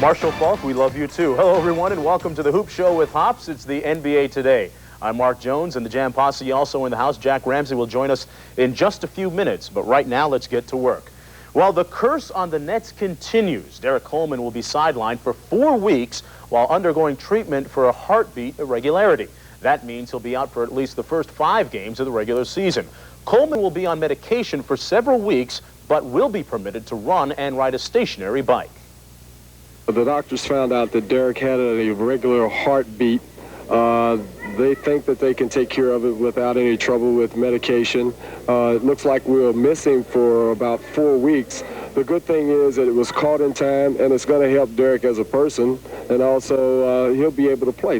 Marshall Falk, we love you too. Hello everyone and welcome to the Hoop Show with Hops. It's the NBA Today. I'm Mark Jones and the Jam Posse also in the house. Jack Ramsey will join us in just a few minutes, but right now let's get to work. Well, the curse on the Nets continues. Derek Coleman will be sidelined for 4 weeks while undergoing treatment for a heartbeat irregularity. That means he'll be out for at least the first 5 games of the regular season. Coleman will be on medication for several weeks, but will be permitted to run and ride a stationary bike. The doctors found out that Derek had an irregular heartbeat. They think that they can take care of it without any trouble with medication. It looks like we'll miss him for about 4 weeks. The good thing is that it was caught in time, and it's going to help Derek as a person, and also he'll be able to play.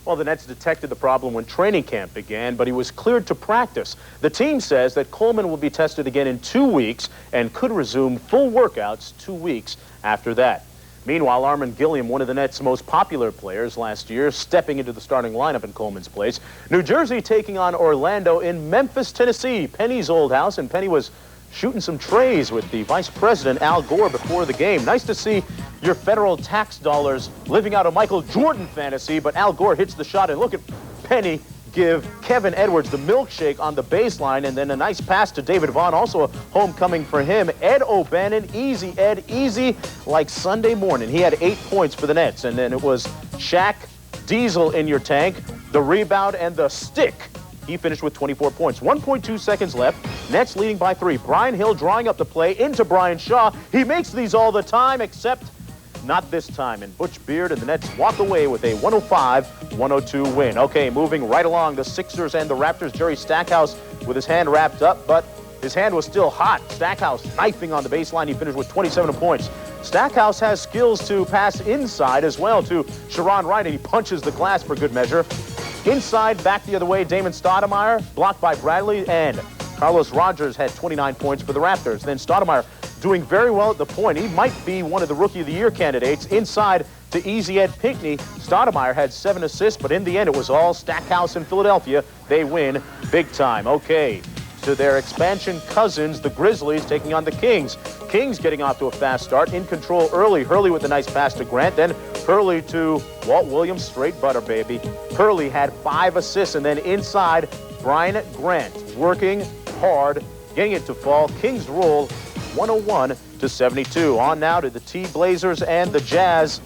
Well, the Nets detected the problem when training camp began, but he was cleared to practice. The team says that Coleman will be tested again in 2 weeks and could resume full workouts 2 weeks after that. Meanwhile, Armin Gilliam, one of the Nets' most popular players last year, stepping into the starting lineup in Coleman's place. New Jersey taking on Orlando in Memphis, Tennessee, Penny's old house, and Penny was shooting some trays with the Vice President Al Gore before the game. Nice to see your federal tax dollars living out a Michael Jordan fantasy, but Al Gore hits the shot, and look at Penny give Kevin Edwards the milkshake on the baseline, and then a nice pass to David Vaughn, also a homecoming for him. Ed O'Bannon, easy Ed, easy like Sunday morning. He had 8 points for the Nets, and then it was Shaq, Diesel in your tank, the rebound, and the stick. He finished with 24 points. 1.2 seconds left. Nets leading by 3. Brian Hill drawing up the play into Brian Shaw. He makes these all the time, except not this time. And Butch Beard and the Nets walk away with a 105-102 win. Okay, moving right along, the Sixers and the Raptors. Jerry Stackhouse with his hand wrapped up, but his hand was still hot. Stackhouse knifing on the baseline. He finished with 27 points. Stackhouse has skills to pass inside as well to Sharon Wright, and he punches the glass for good measure. Inside, back the other way, Damon Stoudemire, blocked by Bradley, and Carlos Rogers had 29 points for the Raptors. Then Stoudemire doing very well at the point. He might be one of the Rookie of the Year candidates. Inside to Easy Ed Pinckney. Stoudemire had 7 assists, but in the end it was all Stackhouse in Philadelphia. They win big time. Okay, to their expansion cousins, the Grizzlies taking on the Kings. Kings getting off to a fast start, in control early. Hurley with a nice pass to Grant, then Hurley to Walt Williams, straight butter, baby. Hurley had 5 assists, and then inside, Brian Grant working hard, getting it to fall. Kings roll 101-72. On now to the T-Blazers and the Jazz.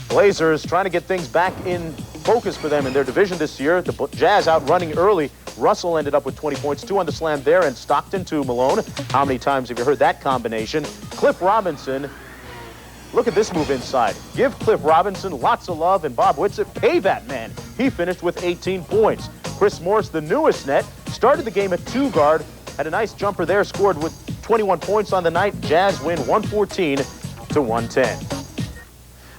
Blazers trying to get things back in focus for them in their division this year. The Jazz out running early. Russell ended up with 20 points, 2 on the slam there, and Stockton to Malone. How many times have you heard that combination? Cliff Robinson, look at this move inside. Give Cliff Robinson lots of love, and Bob Whitsitt, pay that man. He finished with 18 points. Chris Morris, the newest Net, started the game at 2 guard, had a nice jumper there, scored with 21 points on the night. Jazz win 114-110.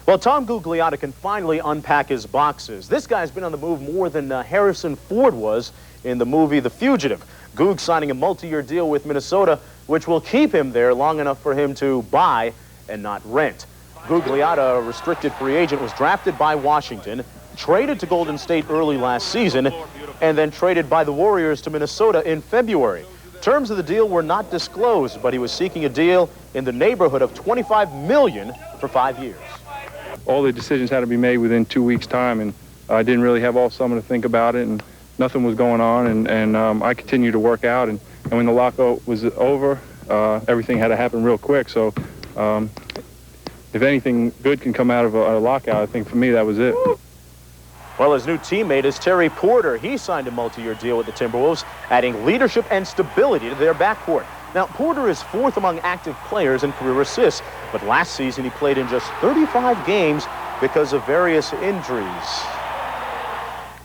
Well, Tom Gugliotta can finally unpack his boxes. This guy's been on the move more than Harrison Ford was in the movie The Fugitive. Goog signing a multi-year deal with Minnesota, which will keep him there long enough for him to buy and not rent. Gugliotta, a restricted free agent, was drafted by Washington, traded to Golden State early last season, and then traded by the Warriors to Minnesota in February. Terms of the deal were not disclosed, but he was seeking a deal in the neighborhood of $25 million for 5 years. All the decisions had to be made within 2 weeks' time, and I didn't really have all summer to think about it, and nothing was going on, and I continued to work out, and when the lockout was over, everything had to happen real quick. So if anything good can come out of a lockout, I think for me that was it. Well, his new teammate is Terry Porter. He signed a multi-year deal with the Timberwolves, adding leadership and stability to their backcourt. Now, Porter is 4th among active players in career assists, but last season he played in just 35 games because of various injuries.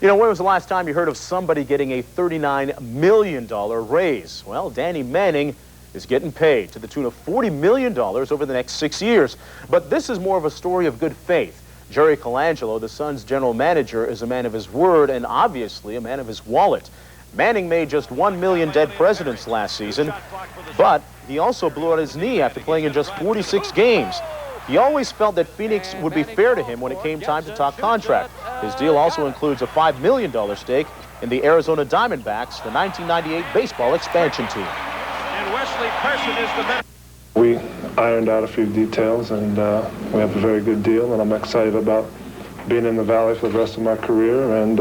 You know, when was the last time you heard of somebody getting a $39 million raise? Well, Danny Manning is getting paid to the tune of $40 million over the next 6 years. But this is more of a story of good faith. Jerry Colangelo, the Suns' general manager, is a man of his word and obviously a man of his wallet. Manning made just 1 million dead presidents last season, but he also blew out his knee after playing in just 46 games. He always felt that Phoenix would be fair to him when it came time to talk contract. His deal also includes a $5 million stake in the Arizona Diamondbacks, the 1998 baseball expansion team. And Wesley Person is the We ironed out a few details, and we have a very good deal, and I'm excited about being in the Valley for the rest of my career and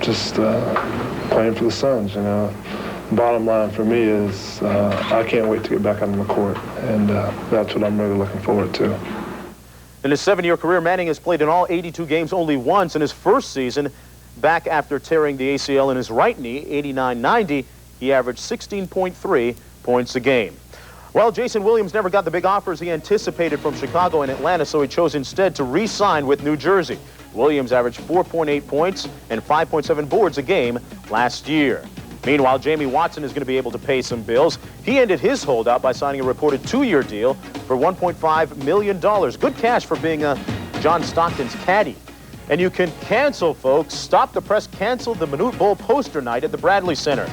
just playing for the Suns, you know. Bottom line for me is I can't wait to get back on the court, and that's what I'm really looking forward to. In his 7-year career, Manning has played in all 82 games only once. In his first season, back after tearing the ACL in his right knee, 89-90, he averaged 16.3 points a game. Well, Jason Williams never got the big offers he anticipated from Chicago and Atlanta, so he chose instead to re-sign with New Jersey. Williams averaged 4.8 points and 5.7 boards a game last year. Meanwhile, Jamie Watson is going to be able to pay some bills. He ended his holdout by signing a reported 2-year deal for $1.5 million. Good cash for being John Stockton's caddy. And you can cancel, folks. Stop the Press canceled the Minute Bowl poster night at the Bradley Center.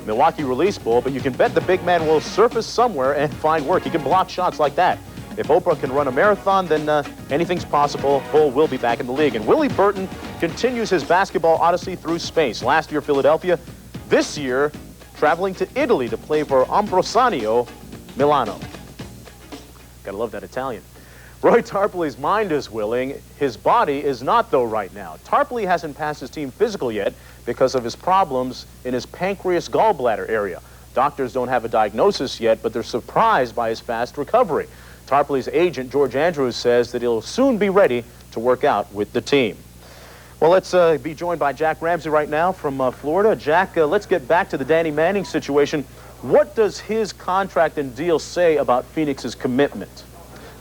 Milwaukee Release Bowl, but you can bet the big man will surface somewhere and find work. He can block shots like that. If Oprah can run a marathon, then anything's possible. Bull will be back in the league. And Willie Burton continues his basketball odyssey through space. Last year, Philadelphia. This year, traveling to Italy to play for Ambrosiano Milano. Gotta love that Italian. Roy Tarpley's mind is willing. His body is not, though, right now. Tarpley hasn't passed his team physical yet because of his problems in his pancreas gallbladder area. Doctors don't have a diagnosis yet, but they're surprised by his fast recovery. Tarpley's agent, George Andrews, says that he'll soon be ready to work out with the team. Well, let's be joined by Jack Ramsey right now from Florida. Jack, let's get back to the Danny Manning situation. What does his contract and deal say about Phoenix's commitment?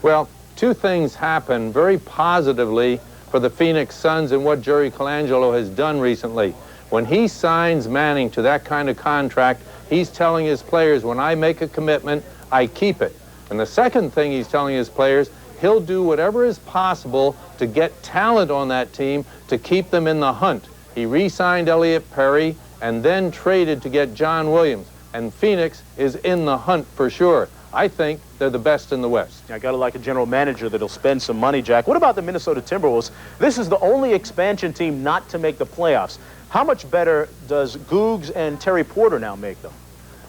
Well, two things happen very positively for the Phoenix Suns and what Jerry Colangelo has done recently. When he signs Manning to that kind of contract, he's telling his players, when I make a commitment, I keep it. And the second thing he's telling his players, he'll do whatever is possible to get talent on that team to keep them in the hunt. He re-signed Elliott Perry and then traded to get John Williams. And Phoenix is in the hunt for sure. I think they're the best in the West. I got to like a general manager that'll spend some money, Jack. What about the Minnesota Timberwolves? This is the only expansion team not to make the playoffs. How much better does Googs and Terry Porter now make them?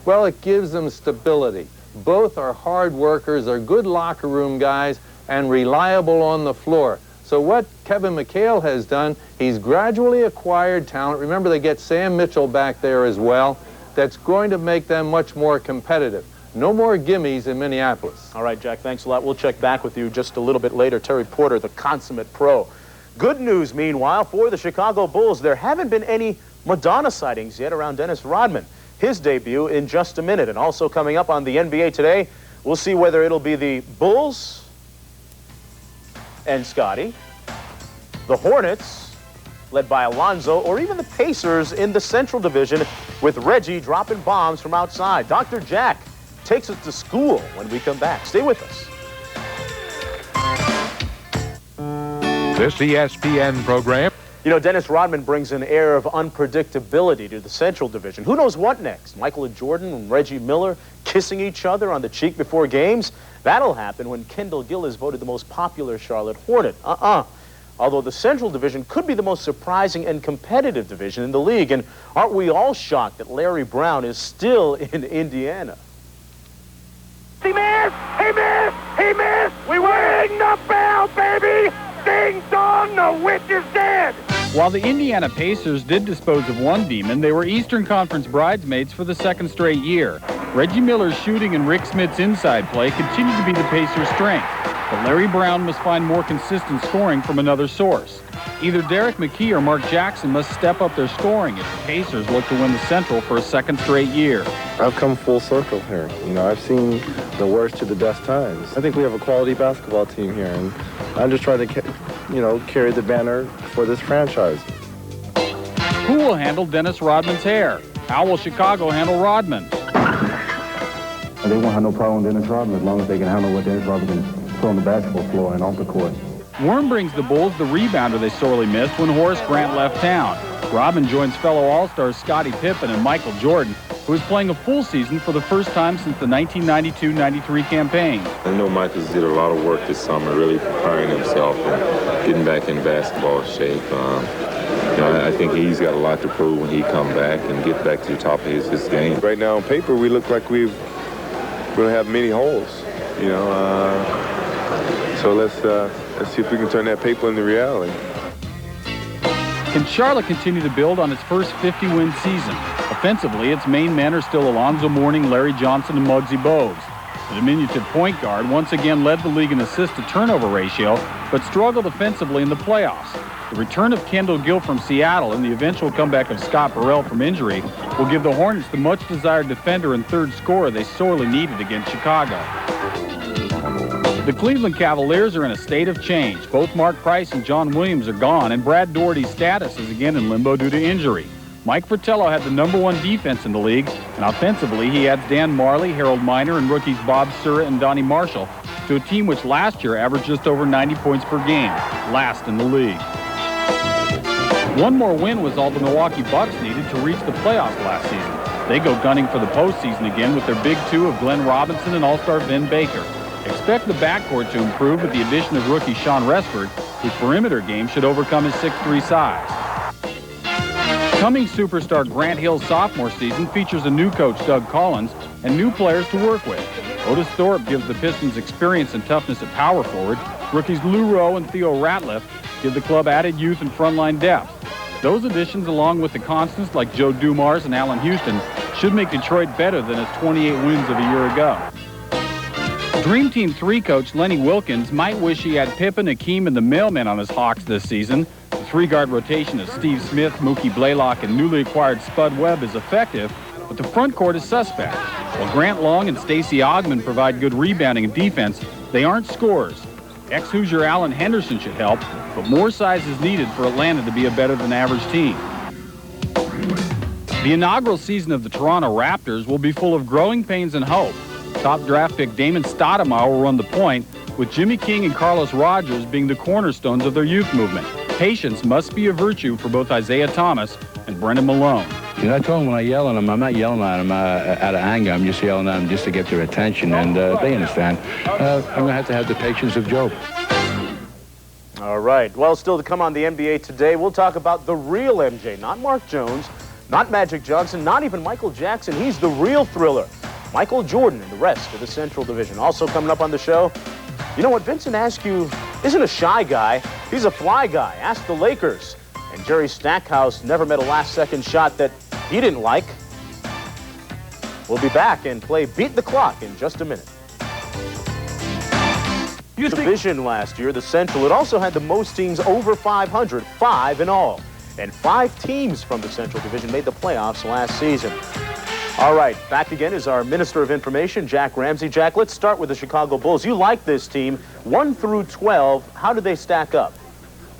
Well, it gives them stability. Both are hard workers, are good locker room guys, and reliable on the floor. So what Kevin McHale has done, he's gradually acquired talent. Remember, they get Sam Mitchell back there as well. That's going to make them much more competitive. No more gimmies in Minneapolis. All right, Jack, thanks a lot. We'll check back with you just a little bit later. Terry Porter, the consummate pro. Good news, meanwhile, for the Chicago Bulls. There haven't been any Madonna sightings yet around Dennis Rodman. His debut in just a minute. And also coming up on the NBA today, we'll see whether it'll be the Bulls and Scotty, the Hornets, led by Alonzo, or even the Pacers in the Central Division with Reggie dropping bombs from outside. Dr. Jack takes us to school when we come back. Stay with us. This ESPN program. You know, Dennis Rodman brings an air of unpredictability to the Central Division. Who knows what next? Michael and Jordan and Reggie Miller kissing each other on the cheek before games? That'll happen when Kendall Gill is voted the most popular Charlotte Hornet. Although the Central Division could be the most surprising and competitive division in the league. And aren't we all shocked that Larry Brown is still in Indiana? He missed! He missed! He missed! We ring the bell, baby! Ding dong, the witch is dead! While the Indiana Pacers did dispose of one demon, they were Eastern Conference bridesmaids for the second straight year. Reggie Miller's shooting and Rick Smith's inside play continue to be the Pacers' strength, but Larry Brown must find more consistent scoring from another source. Either Derek McKee or Mark Jackson must step up their scoring if the Pacers look to win the Central for a second straight year. I've come full circle here. You know, I've seen the worst to the best times. I think we have a quality basketball team here, and I'm just trying to, carry the banner for this franchise. Who will handle Dennis Rodman's hair? How will Chicago handle Rodman? They won't have no problem with Dennis Rodman as long as they can handle what Dennis Rodman can put on the basketball floor and off the court. Worm brings the Bulls the rebounder they sorely missed when Horace Grant left town. Rodman joins fellow All-Stars Scottie Pippen and Michael Jordan, who is playing a full season for the first time since the 1992-93 campaign. I know Michael's did a lot of work this summer, really preparing himself and getting back in basketball shape. I think he's got a lot to prove when he comes back and get back to the top of his game. Right now on paper, we look like we're we don't have many holes, you know. So let's see if we can turn that paper into reality. Can Charlotte continue to build on its first 50-win season? Offensively, its main men are still Alonzo Mourning, Larry Johnson, and Muggsy Bogues. The diminutive point guard once again led the league in assist-to-turnover ratio, but struggled offensively in the playoffs. The return of Kendall Gill from Seattle and the eventual comeback of Scott Burrell from injury will give the Hornets the much-desired defender and third scorer they sorely needed against Chicago. The Cleveland Cavaliers are in a state of change. Both Mark Price and John Williams are gone, and Brad Daugherty's status is again in limbo due to injury. Mike Fratello had the #1 defense in the league, and offensively he adds Dan Marley, Harold Miner, and rookies Bob Surratt and Donnie Marshall to a team which last year averaged just over 90 points per game, last in the league. One more win was all the Milwaukee Bucks needed to reach the playoffs last season. They go gunning for the postseason again with their big two of Glenn Robinson and All-Star Vin Baker. Expect the backcourt to improve with the addition of rookie Sean Resford, whose perimeter game should overcome his 6'3" size. Coming superstar Grant Hill's sophomore season features a new coach, Doug Collins, and new players to work with. Otis Thorpe gives the Pistons experience and toughness at power forward. Rookies Lou Rowe and Theo Ratliff give the club added youth and frontline depth. Those additions, along with the constants like Joe Dumars and Allen Houston, should make Detroit better than its 28 wins of a year ago. Dream Team 3 coach Lenny Wilkins might wish he had Pippen, Hakeem, and the Mailmen on his Hawks this season. The three-guard rotation of Steve Smith, Mookie Blaylock, and newly acquired Spud Webb is effective, but the front court is suspect. While Grant Long and Stacey Ogman provide good rebounding and defense, they aren't scorers. Ex-Hoosier Allen Henderson should help, but more size is needed for Atlanta to be a better-than-average team. The inaugural season of the Toronto Raptors will be full of growing pains and hope. Top draft pick Damon Stoudemire will run the point, with Jimmy King and Carlos Rogers being the cornerstones of their youth movement. Patience must be a virtue for both Isaiah Thomas and Brendan Malone. You know, I told them when I yell at them, I'm not yelling at them out of anger. I'm just yelling at them just to get their attention, and they understand. I'm going to have the patience of Job. All right. Well, still to come on the NBA today, we'll talk about the real MJ, not Mark Jones, not Magic Johnson, not even Michael Jackson. He's the real thriller. Michael Jordan and the rest of the Central Division. Also coming up on the show, you know what, Vincent Askew isn't a shy guy. He's a fly guy. Ask the Lakers. And Jerry Stackhouse never met a last-second shot that he didn't like. We'll be back and play Beat the Clock in just a minute. Division last year, the Central, it also had the most teams over 500, 5 in all. And 5 teams from the Central Division made the playoffs last season. All right, back again is our Minister of Information, Jack Ramsey. Jack, let's start with the Chicago Bulls. You like this team. 1 through 12, how did they stack up?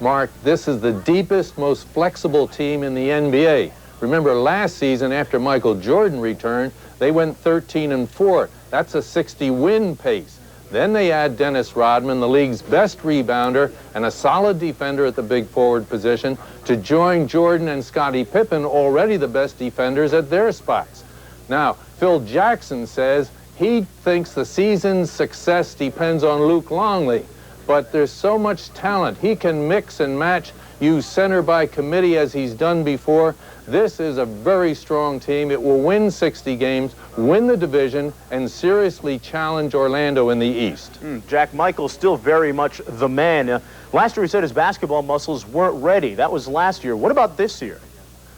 Mark, this is the deepest, most flexible team in the NBA. Remember, last season, after Michael Jordan returned, they went 13-4. That's a 60-win pace. Then they add Dennis Rodman, the league's best rebounder and a solid defender at the big forward position, to join Jordan and Scottie Pippen, already the best defenders at their spots. Now, Phil Jackson says he thinks the season's success depends on Luke Longley, but there's so much talent. He can mix and match, use center by committee as he's done before. This is a very strong team. It will win 60 games, win the division, and seriously challenge Orlando in the East. Jack, Michael's still very much the man. Last year he said his basketball muscles weren't ready. That was last year. What about this year?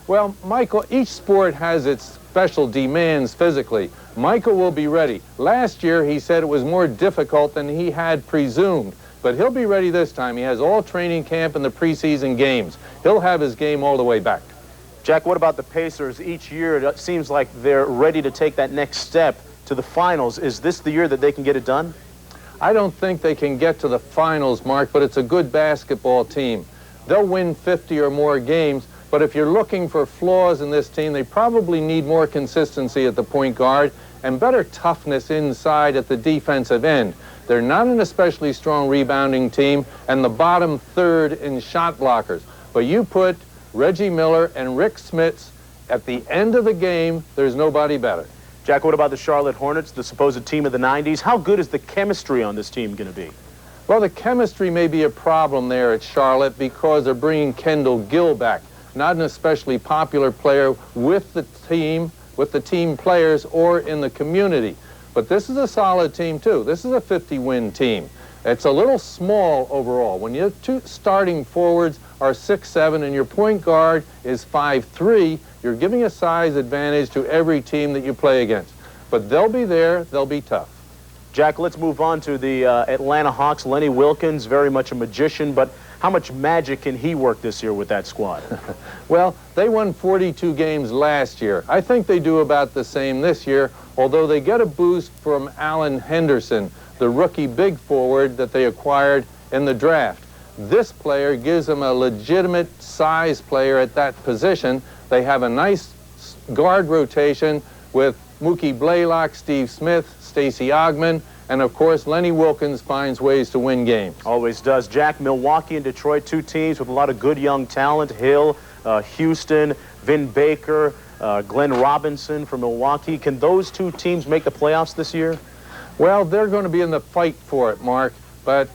Well, Michael, each sport has its special demands physically. Michael will be ready. Last year he said it was more difficult than he had presumed, but he'll be ready this time. He has all training camp and the preseason games. He'll have his game all the way back. Jack, what about the Pacers? Each year it seems like they're ready to take that next step to the finals. Is this the year that they can get it done? I don't think they can get to the finals, Mark, but it's a good basketball team. They'll win 50 or more games, but if you're looking for flaws in this team, they probably need more consistency at the point guard and better toughness inside at the defensive end. They're not an especially strong rebounding team and the bottom third in shot blockers. But you put Reggie Miller and Rick Smits at the end of the game, there's nobody better. Jack, what about the Charlotte Hornets, the supposed team of the 90s? How good is the chemistry on this team going to be? Well, the chemistry may be a problem there at Charlotte because they're bringing Kendall Gill back. Not an especially popular player with the team players or in the community. But this is a solid team, too. This is a 50-win team. It's a little small overall. When your two starting forwards are 6'7" and your point guard is 5'3", you're giving a size advantage to every team that you play against. But they'll be there. They'll be tough. Jack, let's move on to the Atlanta Hawks. Lenny Wilkins, very much a magician, but how much magic can he work this year with that squad? Well, they won 42 games last year. I think they do about the same this year, although they get a boost from Alan Henderson, the rookie big forward that they acquired in the draft. This player gives them a legitimate size player at that position. They have a nice guard rotation with Mookie Blaylock, Steve Smith, Stacey Ogman, and of course Lenny Wilkins finds ways to win games. Always does. Jack, Milwaukee and Detroit, two teams with a lot of good young talent. Hill, Houston, Vin Baker, Glenn Robinson from Milwaukee. Can those two teams make the playoffs this year? Well, they're going to be in the fight for it, Mark. But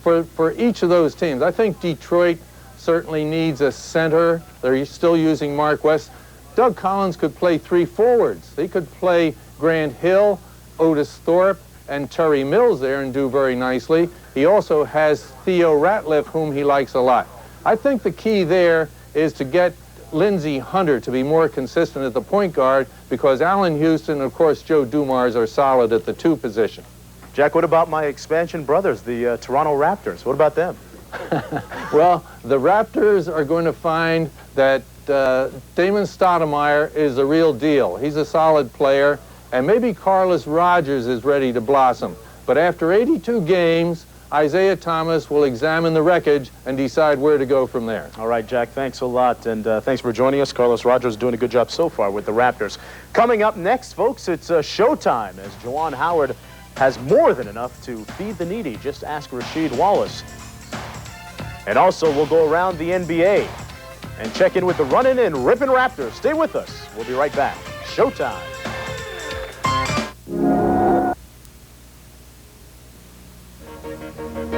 for each of those teams, I think Detroit certainly needs a center. They're still using Mark West. Doug Collins could play 3 forwards. He could play Grant Hill, Otis Thorpe, and Terry Mills there and do very nicely. He also has Theo Ratliff, whom he likes a lot. I think the key there is to get Lindsey Hunter to be more consistent at the point guard, because Allen Houston and, of course, Joe Dumars are solid at the 2 position. Jack, what about my expansion brothers, the Toronto Raptors? What about them? Well, the Raptors are going to find that Damon Stoudemire is the real deal. He's a solid player, and maybe Carlos Rogers is ready to blossom. But after 82 games, Isaiah Thomas will examine the wreckage and decide where to go from there. All right, Jack, thanks a lot, and thanks for joining us. Carlos Rogers doing a good job so far with the Raptors. Coming up next, folks, it's showtime as Juwan Howard has more than enough to feed the needy. Just ask Rasheed Wallace. And also, we'll go around the NBA and check in with the running and ripping Raptors. Stay with us. We'll be right back. Showtime.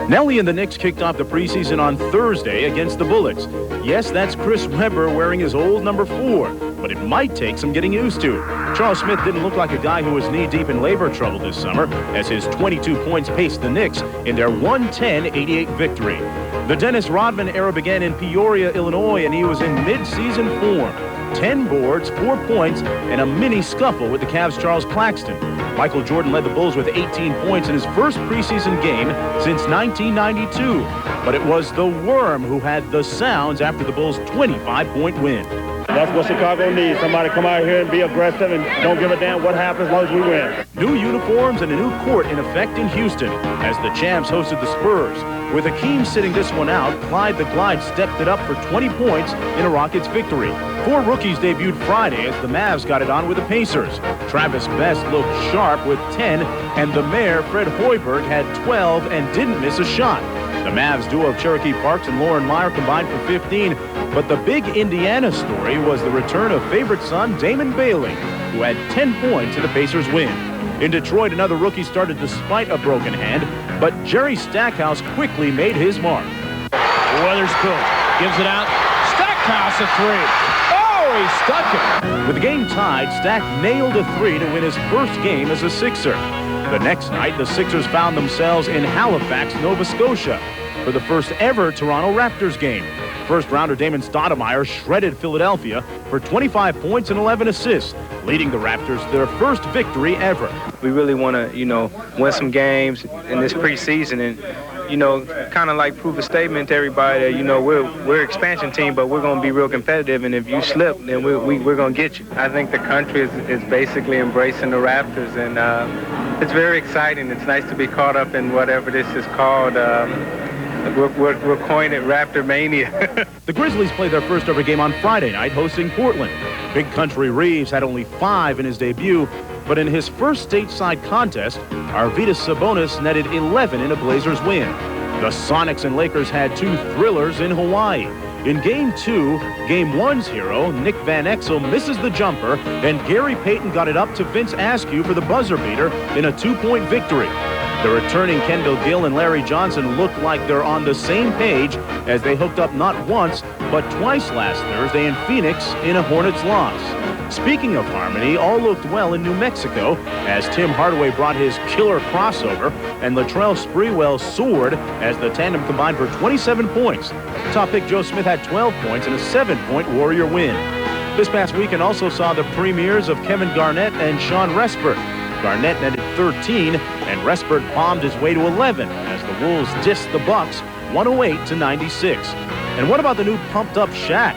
Nelly and the Knicks kicked off the preseason on Thursday against the Bullets. Yes, that's Chris Webber wearing his old number 4, but it might take some getting used to. Charles Smith didn't look like a guy who was knee-deep in labor trouble this summer, as his 22 points paced the Knicks in their 110-88 victory. The Dennis Rodman era began in Peoria, Illinois, and he was in mid-season form. 10 boards, 4 points, and a mini scuffle with the Cavs' Charles Claxton. Michael Jordan led the Bulls with 18 points in his first preseason game since 1992. But it was the Worm who had the sounds after the Bulls' 25-point win. That's what Chicago needs. Somebody come out here and be aggressive and don't give a damn what happens as long as we win. New uniforms and a new court in effect in Houston as the champs hosted the Spurs. With Hakeem sitting this one out, Clyde the Glide stepped it up for 20 points in a Rockets victory. 4 rookies debuted Friday as the Mavs got it on with the Pacers. Travis Best looked sharp with 10, and the mayor, Fred Hoiberg, had 12 and didn't miss a shot. The Mavs duo of Cherokee Parks and Lauren Meyer combined for 15, but the big Indiana story was the return of favorite son Damon Bailey, who had 10 points in the Pacers win. In Detroit, another rookie started despite a broken hand, but Jerry Stackhouse quickly made his mark. Weatherspoon gives it out. Stackhouse a 3. Oh, he stuck it. With the game tied, Stack nailed a 3 to win his first game as a Sixer. The next night, the Sixers found themselves in Halifax, Nova Scotia, for the first ever Toronto Raptors game. First-rounder Damon Stoudemire shredded Philadelphia for 25 points and 11 assists, leading the Raptors to their first victory ever. We really want to, win some games in this preseason and, kind of like prove a statement to everybody that, we're an expansion team, but we're going to be real competitive, and if you slip, then we're going to get you. I think the country is basically embracing the Raptors, and it's very exciting. It's nice to be caught up in whatever this is called. We're coined it Raptor Mania. The Grizzlies played their first ever game on Friday night, hosting Portland. Big Country Reeves had only 5 in his debut, but in his first stateside contest, Arvydas Sabonis netted 11 in a Blazers win. The Sonics and Lakers had 2 thrillers in Hawaii. In Game 2, Game 1's hero, Nick Van Exel, misses the jumper, and Gary Payton got it up to Vince Askew for the buzzer beater in a 2-point victory. The returning Kendall Gill and Larry Johnson look like they're on the same page as they hooked up not once, but twice last Thursday in Phoenix in a Hornets loss. Speaking of harmony, all looked well in New Mexico as Tim Hardaway brought his killer crossover and Latrell Sprewell soared as the tandem combined for 27 points. Top pick Joe Smith had 12 points and a 7-point Warrior win. This past weekend also saw the premieres of Kevin Garnett and Sean Respert. Garnett netted 13 and Respert bombed his way to 11 as the Wolves dissed the Bucks 108-96. And what about the new pumped-up Shaq?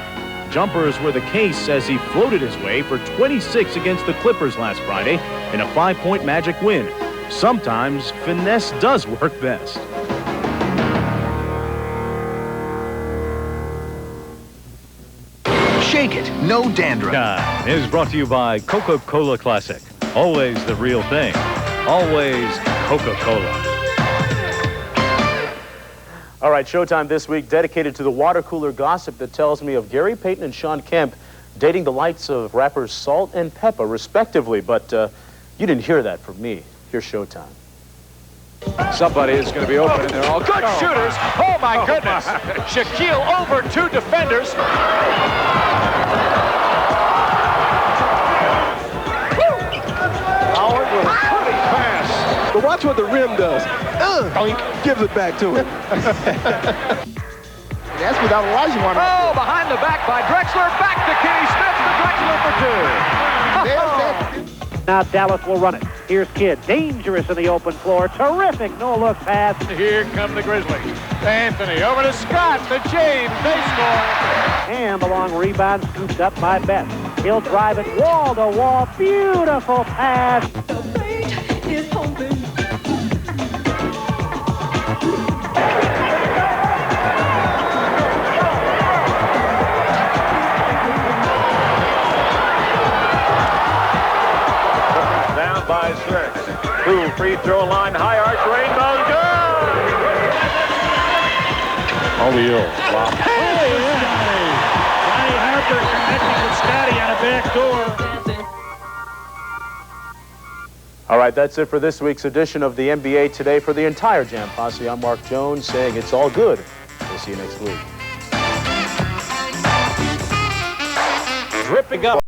Jumpers were the case as he floated his way for 26 against the Clippers last Friday in a 5-point Magic win. Sometimes finesse does work best. Shake it, no dandruff. Is brought to you by Coca-Cola Classic. Always the real thing. Always Coca-Cola. All right, Showtime this week dedicated to the water cooler gossip that tells me of Gary Payton and Sean Kemp dating the likes of rappers Salt and Peppa, respectively. But you didn't hear that from me. Here's Showtime. Somebody is going to be open, and they're all good shooters. Oh, my goodness. Shaquille over 2 defenders. Howard with a pretty pass. But watch what the rim does. Gives it back to him. That's without Olajuwon. Oh, behind the back by Drexler. Back to Kenny Smith for Drexler for 2. Now Dallas will run it. Here's Kidd, dangerous in the open floor. Terrific no-look pass. Here come the Grizzlies. Anthony over to Scott, to James. They score. And the long rebound scooped up by Best. He'll drive it wall to wall. Beautiful pass. By 6. 2 free throw line, high arch, rainbow, good! Alley-oop. Wow. Hey, Johnny Harper connecting with Scotty on a back door. All right, that's it for this week's edition of the NBA Today. For the entire Jam Posse, I'm Mark Jones saying it's all good. We'll see you next week. Dripping up.